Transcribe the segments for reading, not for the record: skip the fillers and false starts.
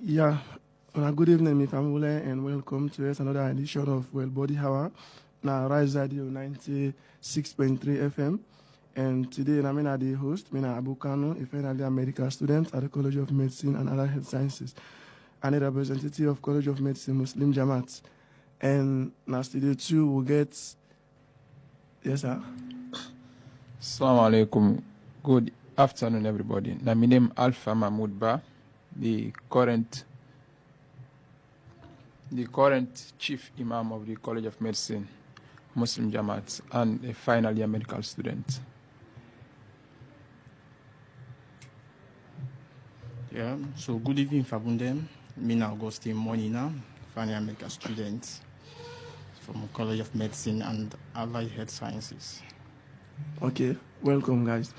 Yeah, good evening, my family, and welcome to yet another edition of Well Body Hour. Now, Rise Radio 96.3 FM. And today, I'm the host, I'm Abu Kano, a final year medical student at the College of Medicine and Other Health Sciences, and a representative of College of Medicine Muslim Jamaat. And now, today, too, we'll get. Yes, sir. Assalamu alaikum. Good afternoon, everybody. Now, my name is Alpha Mahmoud Ba, the current chief imam of the College of Medicine, Muslim Jamaat, and a final year medical student. Yeah, so good evening, Fabundem. Mina Augustine Monina, final year medical student from College of Medicine and Allied Health Sciences. Okay, welcome, guys.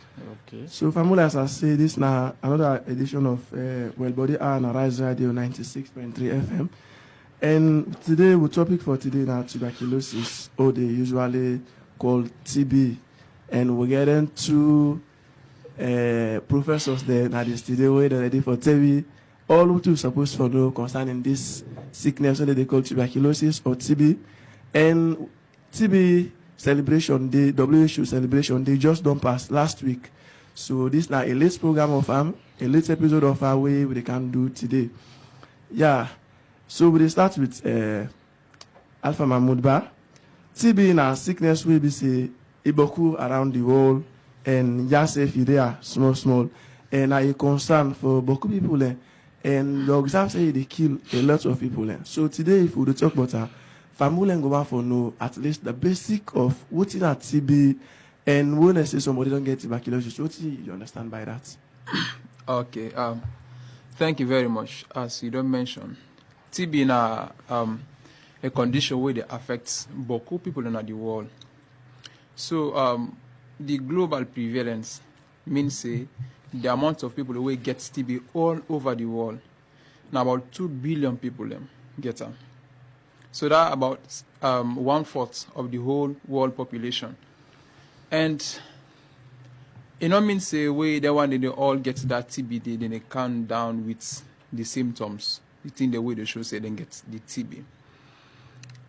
Okay. So, family, as I say, this now another edition of Well Body Hour on Rise Radio 96.3 FM. And today, the topic for today now tuberculosis, or they usually call TB. And we're getting two professors there that is today waiting ready for TB. All who are supposed to know concerning this sickness that they call tuberculosis or TB. And TB celebration day, WHO celebration day just don't pass last week. So this now a late program of a late episode of our way we can do today. Yeah. So we start with Alpha Mahmoud Ba. TB na sickness will be say iboku around the world and just if you there small and a concern for boku people and the exam say they kill a lot of people. So today if we talk about family and go back for know at least the basic of what is that TB and when I say somebody don't get tuberculosis, what do you understand by that? Okay. Thank you very much. As you don't mention, TB na a condition where it affects boku people in the world. So the global prevalence means say the amount of people who get TB all over the world. Now about 2 billion people get them. So that about 1/4 of the whole world population. And it not mean say way the one they all get that TB, then they calm down with the symptoms. You think the way they should say they get the TB.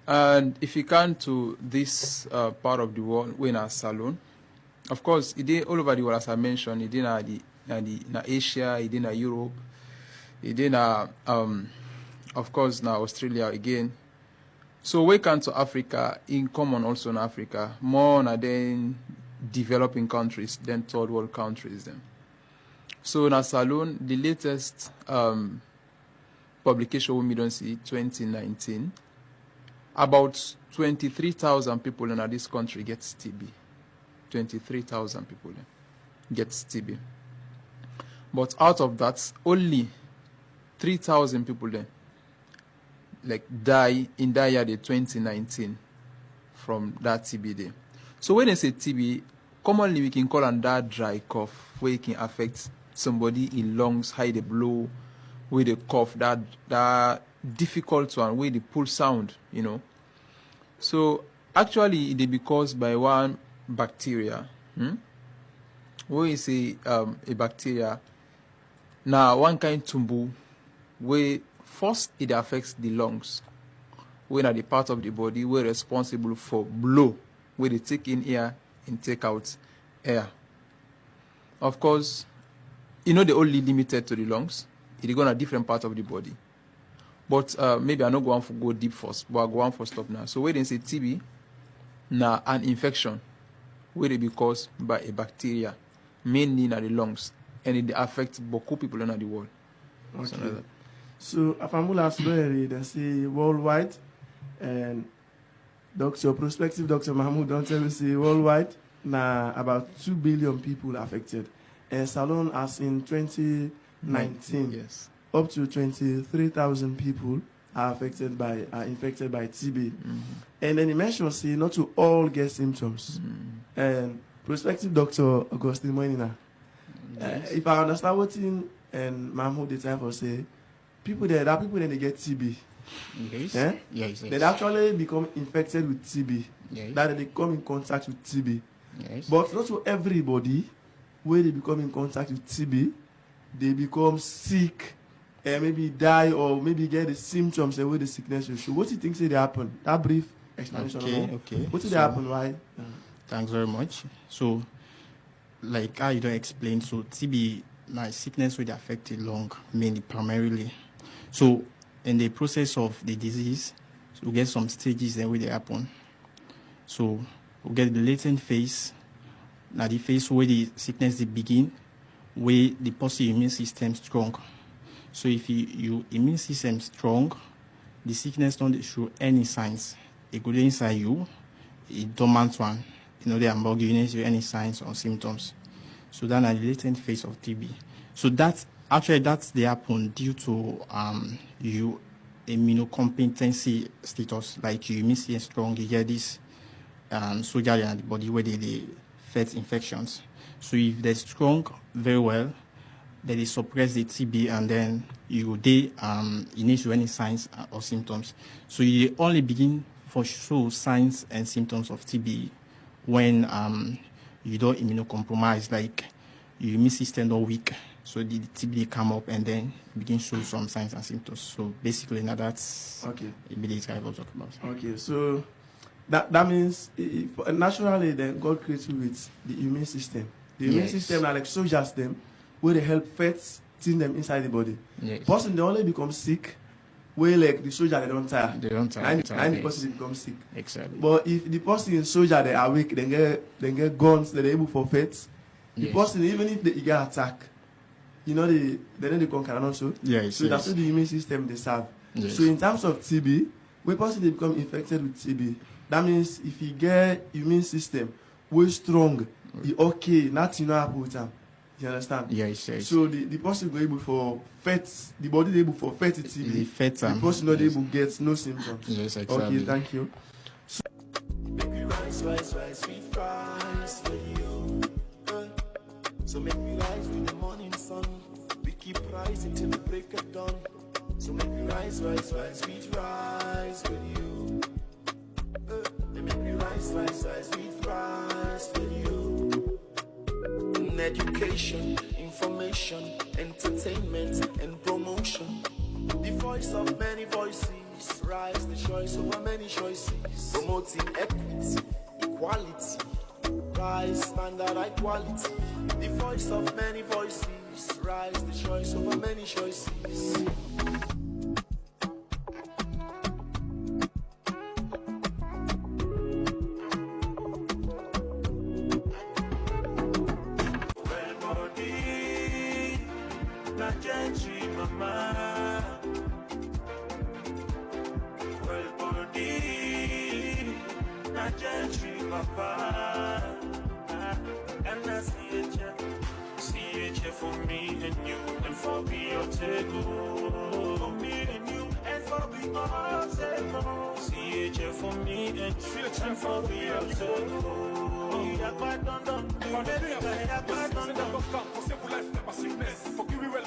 And if you come to this part of the world, we're in a salon. Of course, it is all over the world, as I mentioned. It is in Asia, it is in Europe, it is in of course now Australia again. So we come to Africa, in common also in Africa, more than developing countries than third world countries. Then. So in a salon, the latest publication we don't see 2019, about 23,000 people in this country get TB. 23,000 people get TB. But out of that, only 3,000 people then die in that year, the 2019, from that TB day. So when they say TB, commonly we can call on that dry cough, where it can affect somebody in lungs, how they blow, where they cough, that difficult one, where they pull sound, you know. So actually it be caused by one bacteria. Where you say a bacteria, now one kind tumbu, where first, it affects the lungs, which are the part of the body where responsible for blow, where they take in air and take out air. Of course, they're only limited to the lungs. It go on a different part of the body. But maybe I'm not going to go deep first, but I'll go on for stop now. So when they say TB, now an infection, where they be caused by a bacteria, mainly in the lungs, and it affects boku people in the world. Okay. So, Afamula Asberi, they say worldwide, and prospective Dr. Mahmoud don't tell me say worldwide, now about 2 billion people affected. And Salon as in 2019, yes, up to 23,000 people are infected by TB. Mm-hmm. And then he mentioned say not to all get symptoms. Mm-hmm. And prospective Dr. Augustine Moinina, Yes. if I understand what in and Mahmoud the time for say, people there they get TB. Yes. Eh? Yes. They actually become infected with TB. Yes. That they come in contact with TB. Yes. But not to everybody where they become in contact with TB, they become sick, and maybe die or maybe get the symptoms and where the sickness will show. What do you think say they happen? That brief explanation. Okay. What did they happen? Why? Thanks very much. So, like how you don't explain, so TB, my sickness will affect the lung mainly, primarily. So, in the process of the disease, so we get some stages that will happen. So, we get the latent phase. Now, the phase where the sickness they begin, where the positive immune system strong. So, if your immune system strong, the sickness don't show any signs. It go inside you, a dormant one. They are not giving you any signs or symptoms. So that's the latent phase of TB. So that's they happen due to your immunocompetency status, like your immune system strong, you get this soldier in the body where they fight infections. So if they're strong very well, then they suppress the TB and then you need to any signs or symptoms. So you only begin for show signs and symptoms of TB when you don't immunocompromise, like your immune system not weak, so the TB come up and then begin show some signs and symptoms. So basically, now that's a bit I will talk about. Okay, so that means naturally then God creates you with the immune system. The immune system are like soldiers them, where they help fight them inside the body. Yes. Person they only become sick where like the soldier they don't tire. And the Yes. person become sick. Exactly. But if the person in soldier they are weak, they get guns, they're able for fight. The person even if they get attack, they know they conquer also. Yes. So that's what the immune system they serve. Yes. So in terms of TB, when person they become infected with TB, that means if you get immune system way strong, you okay, nothing no happen with them. You understand? Yes. So the person go able for fight, the body able for fight the TB. The person not able get no symptoms. Yes, exactly. Okay, thank you. Make me rise, sweet rise for you. So make me rise with the morning sun. We keep rising till the break of dawn. So make me rise, sweet rise with you. Make me rise, sweet rise with you. Education, information, entertainment, and promotion. The voice of many voices, rise the choice over many choices. Promoting equity, equality, rise standard equality. The voice of many voices, rise the choice over many choices. For me and you, and for me or for me and you, and for me all CHF for me and for me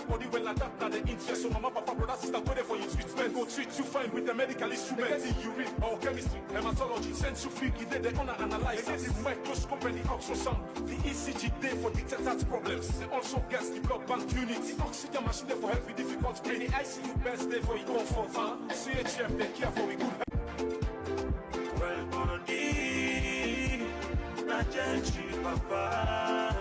body well adapt at the interest. So mama, papa, brother, sister, waiting for you treatment. Go treat you fine with the medical instruments. The urine, biochemistry, hematology, centrifuge, they wanna analyze. The microscope and the ultrasound. The ECG day for detected problems. They also gas the blood bank unit. The oxygen machine there for help with difficult pain. The ICU best day for your comfort. CHF, they care for we good. Well, body, not gentry, papa.